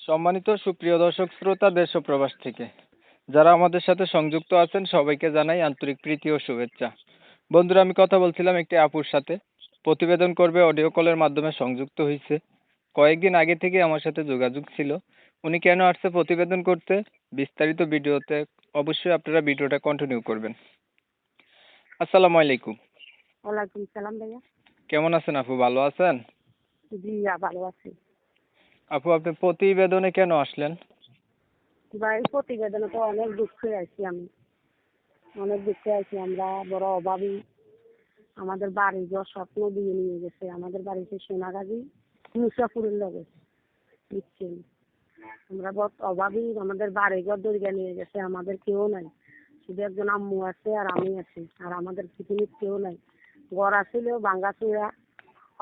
সম্মানিত সুপ্রিয় দর্শক শ্রোতা দেশ ও প্রবাস থেকে যারা আমাদের সাথে সংযুক্ত আছেন সবাইকে জানাই আন্তরিক প্রীতি ও শুভেচ্ছা। বন্ধুরা, আমি কথা বলছিলাম একটি আপুর সাথে, প্রতিবেদন করবে অডিও কলের মাধ্যমে সংযুক্ত হয়েছে। কয়েকদিন আগে থেকে আমার সাথে যোগাযোগ ছিল। উনি কেন আসছে প্রতিবেদন করতে, বিস্তারিত ভিডিওতে অবশ্যই আপনারা ভিডিওটা কন্টিনিউ করবেন। আসসালামু আলাইকুম। ওয়ালাইকুম সালাম ভাইয়া। কেমন আছেন আপু, ভালো আছেন? জি ভালো আছি আপু, আপনি প্রতিবেদনে কেন আসলেন? ভাই। প্রতিবেদনে তো অনেক দুঃখে আছি আমি, অনেক দুঃখে আছি। আমরা বড় অভাবী। আমাদের বাড়ি ঘর স্বপ্ন দিয়ে নিয়ে গেছে। আমাদের বাড়িতে সোনাগাজী মুসাফুরের লগে বুঝছেন। আমরা বড় অভাবী, আমাদের বাড়ি ঘর দরিয়া নিয়ে গেছে। আমাদের কেউ নাই, শুধু একজন আম্মু আছে আর আমি আছি। আর আমাদের পৃথিবীর কেউ নাই। ঘর আসছিল ভাঙ্গা চূড়া,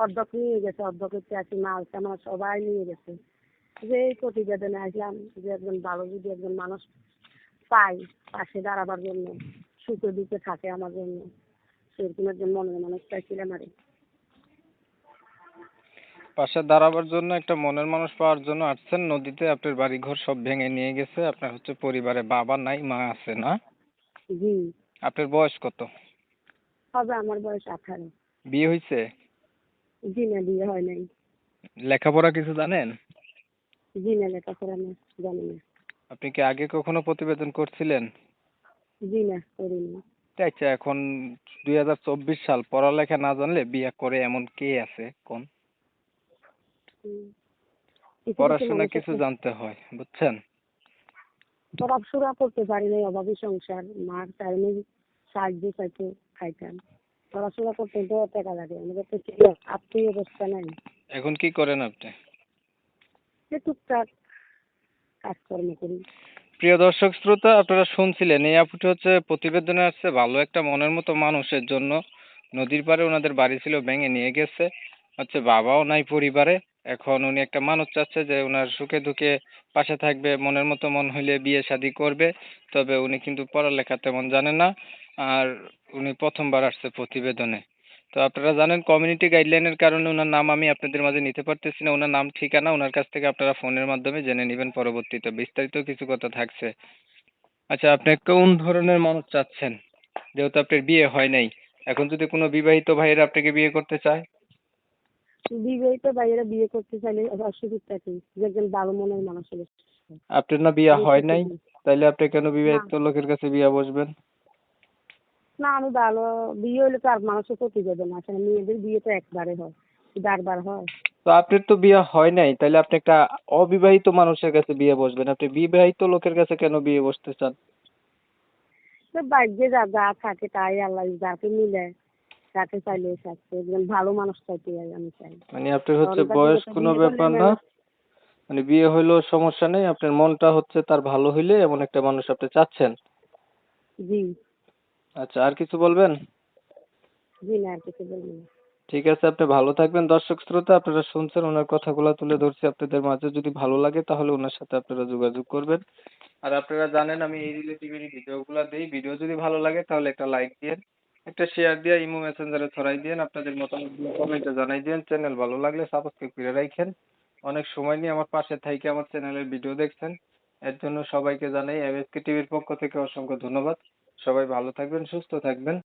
অর্ধেক নিয়ে গেছে, অর্ধেক আছে মাল টামাল সবাই নিয়ে গেছে। যে এই প্রতিবেদনে আসলাম যে একজন ভালো যদি একজন মানুষ পাই পাশে দাঁড়াবার জন্য, সুখে দুঃখে থাকে আমার জন্য, সেরকম একজন মনের মানুষ চাইছিলাম আর পাশে দাঁড়াবার জন্য একটা মনের মানুষ পাওয়ার জন্য আসছেন। নদীতে আপনার বাড়ি ঘর সব ভেঙে নিয়ে গেছে, আপনার হচ্ছে পরিবারে বাবা নাই, মা আছে না? জি। আপনার বয়স কত? হবে আমার বয়স 18। বিয়ে হয়েছে? জি না, বিয়ে হয় নাই। লেখাপড়া কিছু জানেন? জি না, লেখাপড়া না, জানি না। আপনি কি আগে কখনো প্রতিবেদন করছিলেন? জি না, করিনি। আচ্ছা, এখন 2024 সাল, পড়ালেখা না জানলে বিয়ে করে এমন কে আছে কোন? হুম। কিছু কিছু পড়াশোনা মানুষ কিছু আছে, জানতে হয়, বুঝছেন? পড়াশোনা করতে পারি নাই, অভাবী সংসার। মার টাইমে সাহায্য চাইতে খাইতাম। পড়াশোনা করতে তো টাকা লাগে, আমাদের তো ছিল আত্মীয় অবস্থা নাই। এখন কি করেন আপনি? যে টুকটাক কাজকর্ম করি। প্রিয় দর্শক শ্রোতা, আপনারা শুনছিলেন এই আপুটি হচ্ছে প্রতিবেদনে আসছে ভালো একটা মনের মতো মানুষের জন্য। নদীর পাড়ে ওনাদের বাড়ি ছিল, ভেঙে নিয়ে গেছে। হচ্ছে বাবাও নাই পরিবারে। এখন উনি একটা মানুষ চাচ্ছে যে ওনার সুখে দুঃখে পাশে থাকবে, মনের মতো মন হইলে বিয়ে শাদী করবে। তবে উনি কিন্তু পড়ালেখা তেমন জানে না। আর উনি প্রথমবার আসছে প্রতিবেদনে। তো আপনারা জানেন কমিউনিটি গাইডলাইনের কারণে ওনার নাম আমি আপনাদের মাঝে নিতে পারতেছি না। ওনার নাম ঠিকানা ওনার কাছ থেকে আপনারা ফোনের মাধ্যমে জেনে নেবেন পরবর্তীতে, বিস্তারিত কিছু কথা থাকছে। আচ্ছা, আপনি কোন ধরনের মানুষ চাচ্ছেন? যেহেতু আপনার বিয়ে হয় নাই, এখন যদি কোনো বিবাহিত ভাইয়েরা আপনাকে বিয়ে করতে চায়? বিবাহিত ভাইয়েরা বিয়ে করতে চাইলে অসুবিধা কি, যে একজন ভালো মনের মানুষ হলে। আপনার না বিয়ে বিয়ে হয় করতে নাই, দিই। তাইলে আপনি কেন না বিবাহিত লোকের কাছে বিয়ে বসবেন? না, আমি ভালো। বিয়ে হলে তো আর মানুষের ক্ষতি যাবে না। আসলে মেয়েদের বিয়ে তো একবারে হয়, বারবার হয়। তো আপনার তো বিয়ে হয় নাই, তাইলে আপনি একটা অবিবাহিত মানুষের কাছে বিয়ে বসবেন। আপনি বিবাহিত লোকের কাছে কেন বিয়ে বসতে চান? তো ভাগ্যে যা যা থাকে তাই আল্লাহ যাকে মিলে, যাকে চাইলে থাকতে একজন ভালো মানুষ চাইতে হয়, আমি চাই। মানে আপনার হচ্ছে কারণ তাকে বয়স যত কোনো বিয়ে করলে ব্যাপার না, মেহনত। মানে বিয়ে হইলেও সমস্যা নেই, আপনার মনটা হচ্ছে তার ভালো হইলে এমন একটা মানুষ আপনি চাচ্ছেন। জি। আচ্ছা, আর কিছু বলবেন? জি না, আর কিছু বলবো না। ঠিক আছে, আপনি ভালো থাকবেন। দর্শক শ্রোতা, আপনারা শুনছেন ওনার কথাগুলো তুলে ধরছি আপনাদের মাঝে। যদি ভালো লাগে তাহলে ওনার সাথে আপনারা যোগাযোগ করবেন। আর আপনারা জানেন আমি এই রিলেটিভেরই ভিডিওগুলো দেই। ভিডিও যদি ভালো লাগে তাহলে একটা লাইক দিয়েন, একটা শেয়ার দিয়ে ইমো মেসেঞ্জারে ছড়াই দিয়েন, আপনাদের মতামতগুলো কমেন্টে জানাই দিয়েন। চ্যানেল ভালো লাগলে সাবস্ক্রাইব করে রাখেন। অনেক সময় নিয়ে আমার পাশে থাইকে আমার চ্যানেলের ভিডিও দেখছেন, এর জন্য সবাইকে জানাই এমএসকে টিভির পক্ষ থেকে অসংখ্য ধন্যবাদ। সবাই ভালো থাকবেন, সুস্থ থাকবেন।